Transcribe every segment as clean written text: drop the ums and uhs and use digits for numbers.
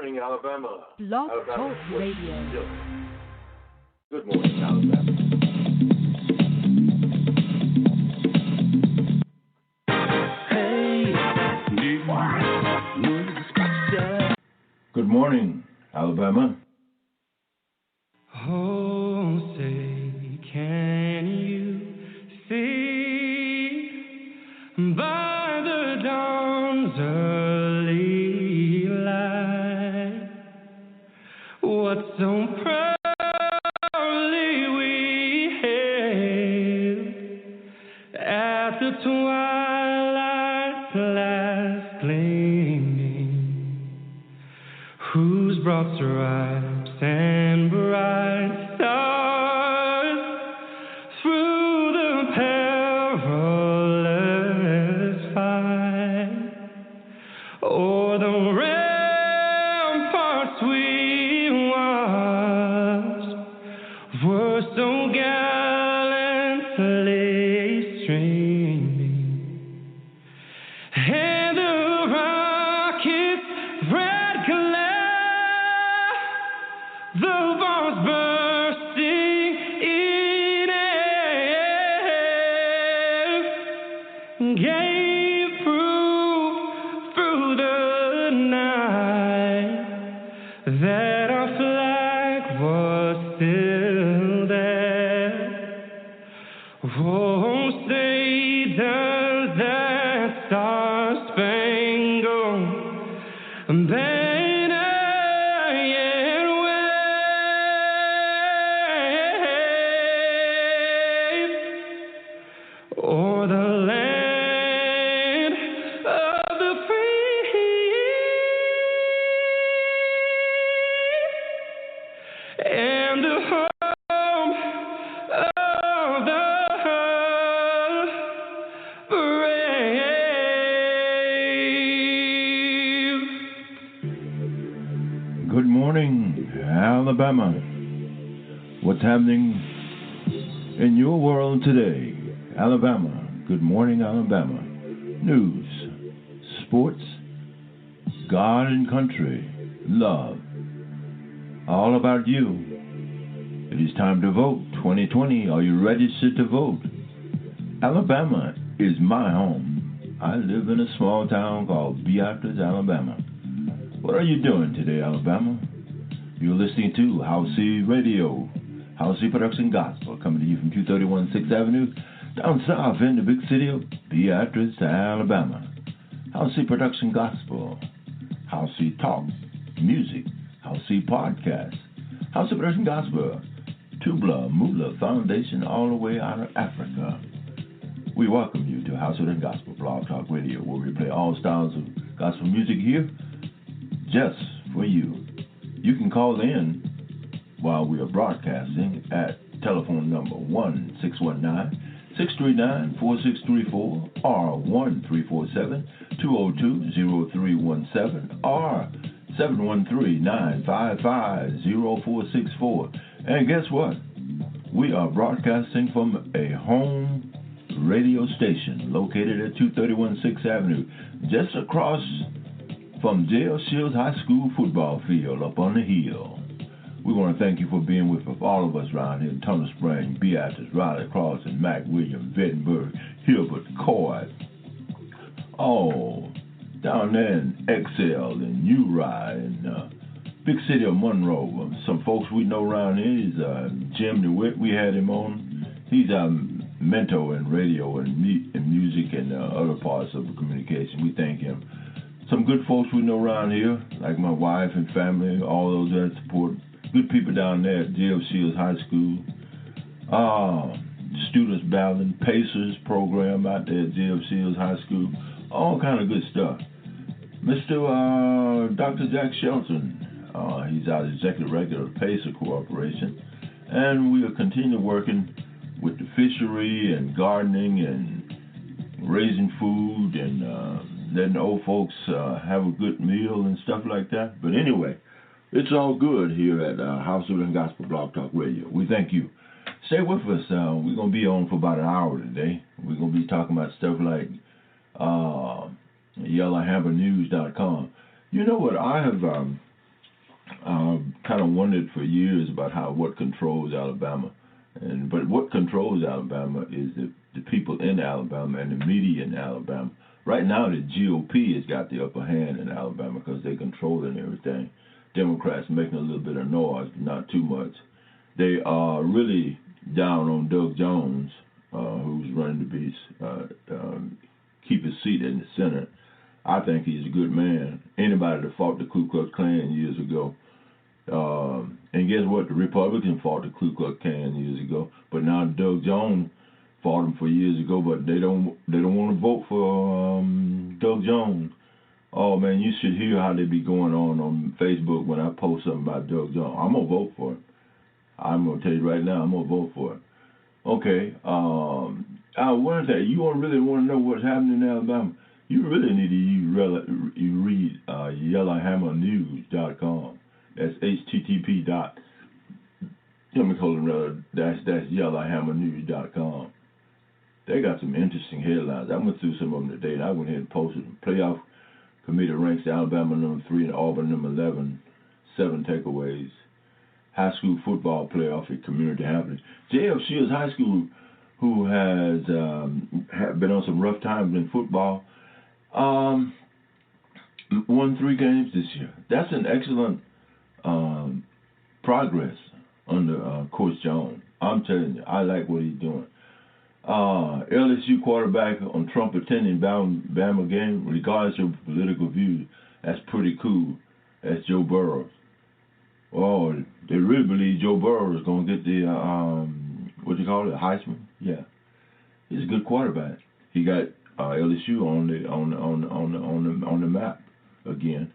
morning, Alabama. Blog Talk Radio. Good morning, Alabama. Good morning, Alabama. Oh, say, can you see by the dawn's early light what so proudly we hailed at the twilight's last gleaming, whose broad stripes and bright stars through the perilous fight o'er the ramparts we watched were so gallantly streaming, and the rocket's red glare, the bombs bursting in air, gave proof through the night that our flag was still there. Oh, say does that star-spangled banner yet wave o'er the land of the free and the home of the brave. Good morning, Alabama. What's happening in your world today? Alabama. Good morning, Alabama. News, sports, God and country, love. All about you. It is time to vote. 2020. Are you registered to vote? Alabama is my home. I live in a small town called Beatrice, Alabama. What are you doing today, Alabama? You're listening to House C Radio, House C Production Gospel, coming to you from 231 6th Avenue, down south in the big city of Beatrice, Alabama. House C Production Gospel, House C Talk, Music, House C Podcast, House C Production Gospel, Tubla Mula Foundation, all the way out of Africa. We welcome you to House C Gospel Blog Talk Radio, where we play all styles of gospel music here, just for you. You can call in while we are broadcasting at telephone number 1-619-639-4634 or 1-347-202-0317 or 713-955-0464. And guess what? We are broadcasting from a home radio station located at 231 6th Avenue, just across from J.L. Shields High School football field up on the hill. We want to thank you for being with all of us around here in Tunnel Spring, Beatrice, Riley, Crossing, Mac, William, Wittenberg, Hilbert, Coy. Oh, down there in Excel and Uri and big city of Monroe. Some folks we know around here is Jim DeWitt. We had him on. He's our mentor in radio and music and other parts of the communication. We thank him. Some good folks we know around here, like my wife and family, all those that support. Good people down there at J.L. Shields High School. Students battling, Pacers program out there at J.L. Shields High School. All kind of good stuff. Mr. Dr. Jack Shelton, he's our executive director of Pacer Corporation. And we will continue working with the fishery and gardening and raising food and letting the old folks have a good meal and stuff like that. But anyway, it's all good here at House of Gospel Blog Talk Radio. We thank you. Stay with us. We're going to be on for about an hour today. We're going to be talking about stuff like yellowhammernews.com. You know what? I have kind of wondered for years about what controls Alabama, but what controls Alabama is the people in Alabama and the media in Alabama. Right now, the GOP has got the upper hand in Alabama because they're controlling everything. Democrats making a little bit of noise, but not too much. They are really down on Doug Jones, who's running to keep his seat in the Senate. I think he's a good man. Anybody that fought the Ku Klux Klan years ago, and guess what? The Republicans fought the Ku Klux Klan years ago, but now Doug Jones fought them for years ago, but they don't want to vote for Doug Jones. Oh man, you should hear how they be going on Facebook when I post something about Doug Jones. I'm gonna vote for it. I'm gonna tell you right now, I'm gonna vote for it. Okay. I want to tell you, you really want to know what's happening in Alabama? You really need to read yellowhammernews.com. That's http dot yellowhammernews.com. They got some interesting headlines. I went through some of them today, and I went ahead and posted them. Playoff committee ranks Alabama number 3 and Auburn number 11. 7 takeaways. High school football playoff at community happening. J.F. Shields High School, who has been on some rough times in football, won 3 games this year. That's an excellent progress under Coach Jones. I'm telling you, I like what he's doing. LSU quarterback on Trump attending Bama game, regardless of political views, that's pretty cool. That's Joe Burrow. Oh, they really believe Joe Burrow is going to get the Heisman? Yeah, he's a good quarterback. He got LSU on the map again.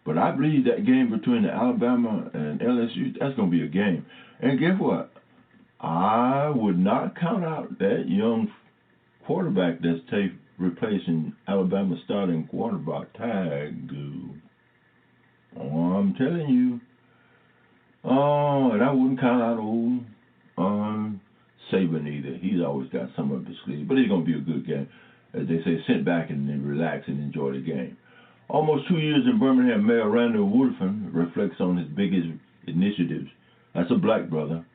But I believe that game between Alabama and LSU, that's going to be a game. And guess what? I would not count out that young quarterback that's replacing Alabama's starting quarterback, Tagu. Oh, I'm telling you. Oh, and I wouldn't count out old Saban either. He's always got some up his sleeve. But it's going to be a good game. As they say, sit back and then relax and enjoy the game. Almost 2 years in Birmingham, Mayor Randall Woodfin reflects on his biggest initiatives. That's a black brother.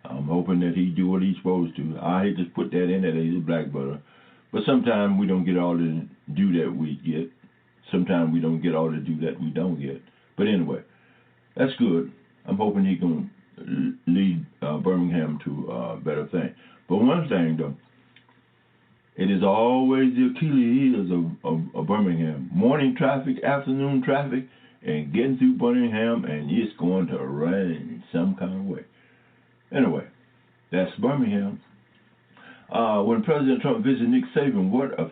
I'm hoping that he do what he's supposed to. I hate to put that in that he's a black brother. But sometimes we don't get all the do that we get. Sometimes we don't get all the do that we don't get. But anyway, that's good. I'm hoping he can lead Birmingham to a better thing. But one thing, though, it is always the Achilles heels of Birmingham. Morning traffic, afternoon traffic, and getting through Birmingham, and it's going to rain some kind of way. Anyway, that's Birmingham. When President Trump visited Nick Saban, what a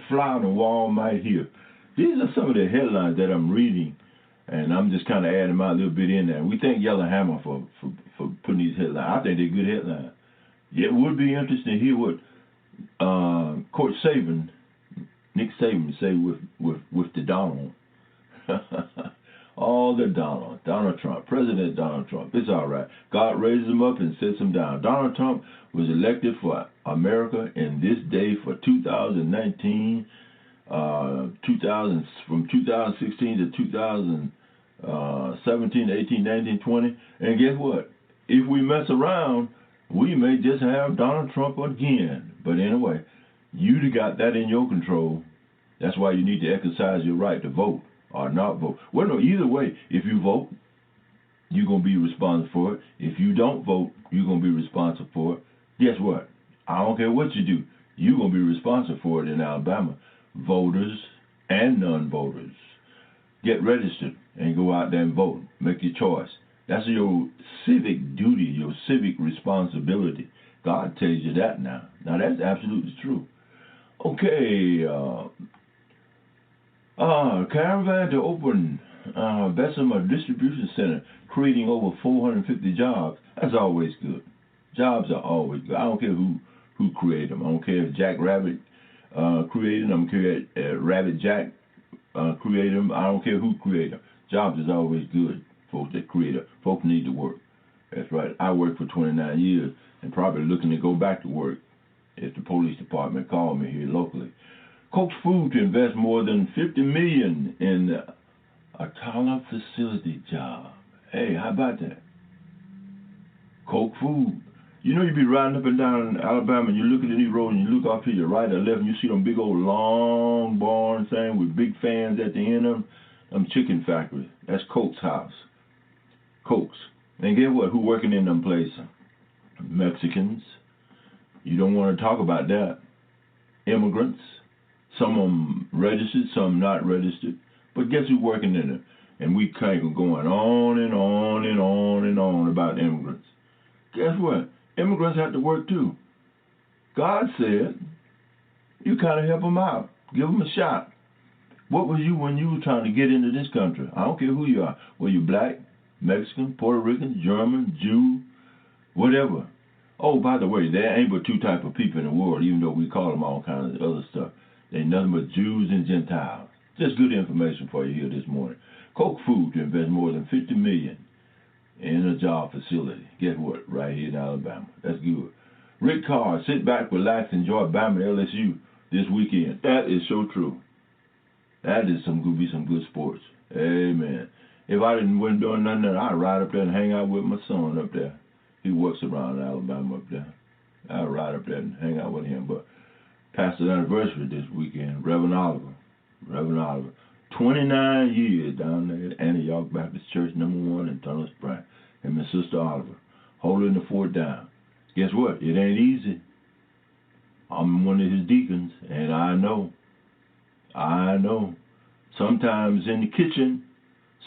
fly on the wall might hear. These are some of the headlines that I'm reading, and I'm just kind of adding my little bit in there. We thank Yellowhammer for putting these headlines. I think they're good headlines. It would be interesting to hear what Coach Saban, Nick Saban, say with the Donald. All the Donald Trump, President Donald Trump. It's all right. God raises him up and sets him down. Donald Trump was elected for America in this day for 2019, from 2016 to 2017, 18, 19, 20. And guess what? If we mess around, we may just have Donald Trump again. But anyway, you got that in your control. That's why you need to exercise your right to vote or not vote. Well, no, either way, if you vote, you're going to be responsible for it. If you don't vote, you're going to be responsible for it. Guess what? I don't care what you do. You're going to be responsible for it in Alabama. Voters and non-voters. Get registered and go out there and vote. Make your choice. That's your civic duty, your civic responsibility. God tells you that now. Now, that's absolutely true. Okay, Carvana to open Bessemer distribution center, creating over 450 jobs. That's always good. Jobs are always good. I don't care who created them. I don't care if Jack Rabbit created them. I don't care if Rabbit Jack created them. I don't care who created them. Jobs is always good. Folks that create them. Folks need to work. That's right. I worked for 29 years and probably looking to go back to work if the police department called me here locally. Koch Foods to invest more than $50 million in Attalla facility job. Hey, how about that? Koch Foods. You know, you be riding up and down in Alabama and you look at any road and you look off to your right or left and you see them big old long barns thing with big fans at the end of them chicken factories. That's Koch's house. Koch's. And guess what? Who working in them places? Mexicans. You don't want to talk about that. Immigrants. Some of them registered, some not registered. But guess who's working in it? And we kind of going on and on and on and on about immigrants. Guess what? Immigrants have to work too. God said, you kind of help them out. Give them a shot. What was you when you were trying to get into this country? I don't care who you are. Were you black, Mexican, Puerto Rican, German, Jew, whatever? Oh, by the way, there ain't but two types of people in the world, even though we call them all kinds of other stuff. They ain't nothing but Jews and Gentiles. Just good information for you here this morning. Koch Foods invest more than $50 million in a job facility. Guess what? Right here in Alabama. That's good. Rick Carr, sit back, relax, enjoy Bama-LSU this weekend. That is so true. That is some good sports. Amen. If I wasn't doing nothing, I'd ride up there and hang out with my son up there. He works around Alabama up there. I'd ride up there and hang out with him. But pastor's anniversary this weekend, Reverend Oliver. 29 years down there at Antioch Baptist Church, #1 in Tunnel Springs. Him and Sister Oliver holding the fort down. Guess what? It ain't easy. I'm one of his deacons, and I know. Sometimes in the kitchen,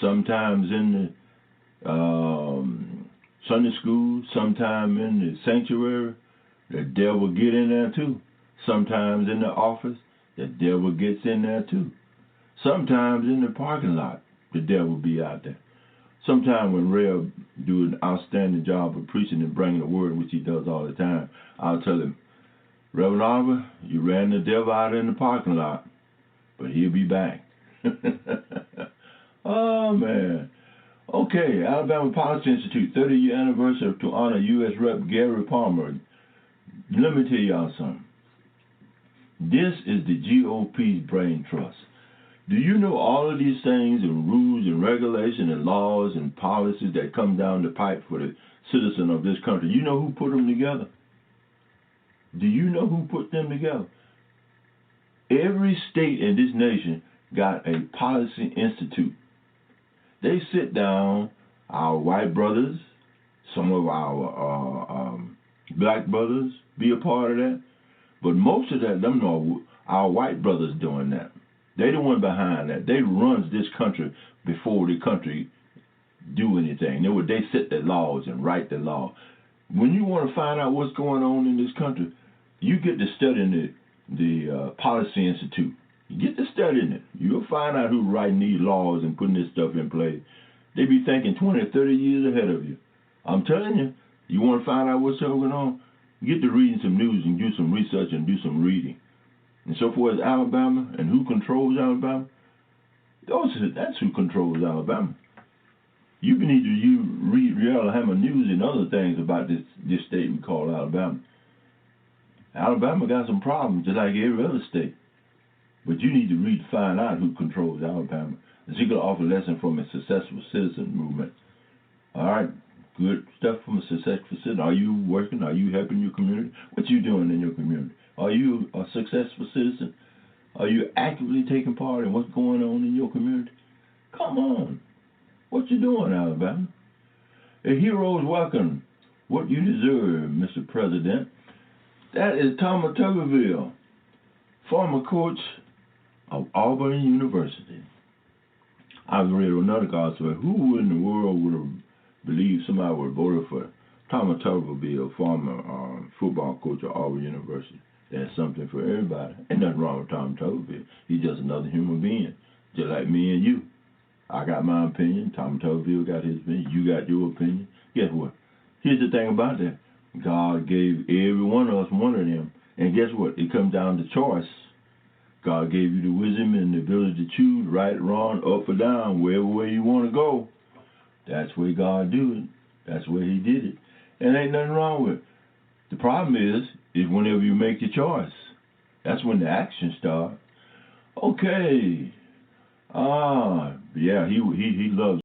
sometimes in the Sunday school, sometimes in the sanctuary, the devil get in there too. Sometimes in the office, the devil gets in there too. Sometimes in the parking lot, the devil be out there. Sometimes when Rev do an outstanding job of preaching and bringing the word, which he does all the time, I'll tell him, Reverend Oliver, you ran the devil out in the parking lot, but he'll be back. Oh, man. Okay, Alabama Policy Institute, 30-year anniversary to honor U.S. Rep. Gary Palmer. Let me tell y'all something. This is the GOP BrainTrust. Do you know all of these things and rules and regulations and laws and policies that come down the pipe for the citizen of this country? You know who put them together? Do you know who put them together? Every state in this nation got a policy institute. They sit down, our white brothers, some of our black brothers be a part of that. But most of that, them know our white brothers doing that. They the one behind that. They runs this country before the country do anything. They set the laws and write the law. When you want to find out what's going on in this country, you get to study the Policy Institute. You get to studying it. You'll find out who's writing these laws and putting this stuff in place. They be thinking 20 or 30 years ahead of you. I'm telling you, you want to find out what's going on, get to reading some news and do some research and do some reading. And so far as Alabama and who controls Alabama, that's who controls Alabama. You need to read Alabama news and other things about this state we call Alabama. Alabama got some problems just like every other state. But you need to read to find out who controls Alabama. And so you're going to offer a lesson from a successful citizen movement. All right, good stuff from a successful citizen. Are you working? Are you helping your community? What you doing in your community? Are you a successful citizen? Are you actively taking part in what's going on in your community? Come on. What you doing, Alabama? A hero's welcome. What you deserve, Mr. President. That is Thomas Tuberville, former coach of Auburn University. I've read another gospel. Who in the world would have believed somebody would have voted for Thomas Tuberville, former football coach of Auburn University? That's something for everybody. Ain't nothing wrong with Tom Tuberville. He's just another human being, just like me and you. I got my opinion. Tom Tuberville got his opinion. You got your opinion. Guess what? Here's the thing about that. God gave every one of us one of them. And guess what? It comes down to choice. God gave you the wisdom and the ability to choose right, wrong, up or down, wherever way you want to go. That's the way God do it. That's the way he did it. And ain't nothing wrong with it. The problem is whenever you make your choice. That's when the action starts. Okay. Yeah, he loves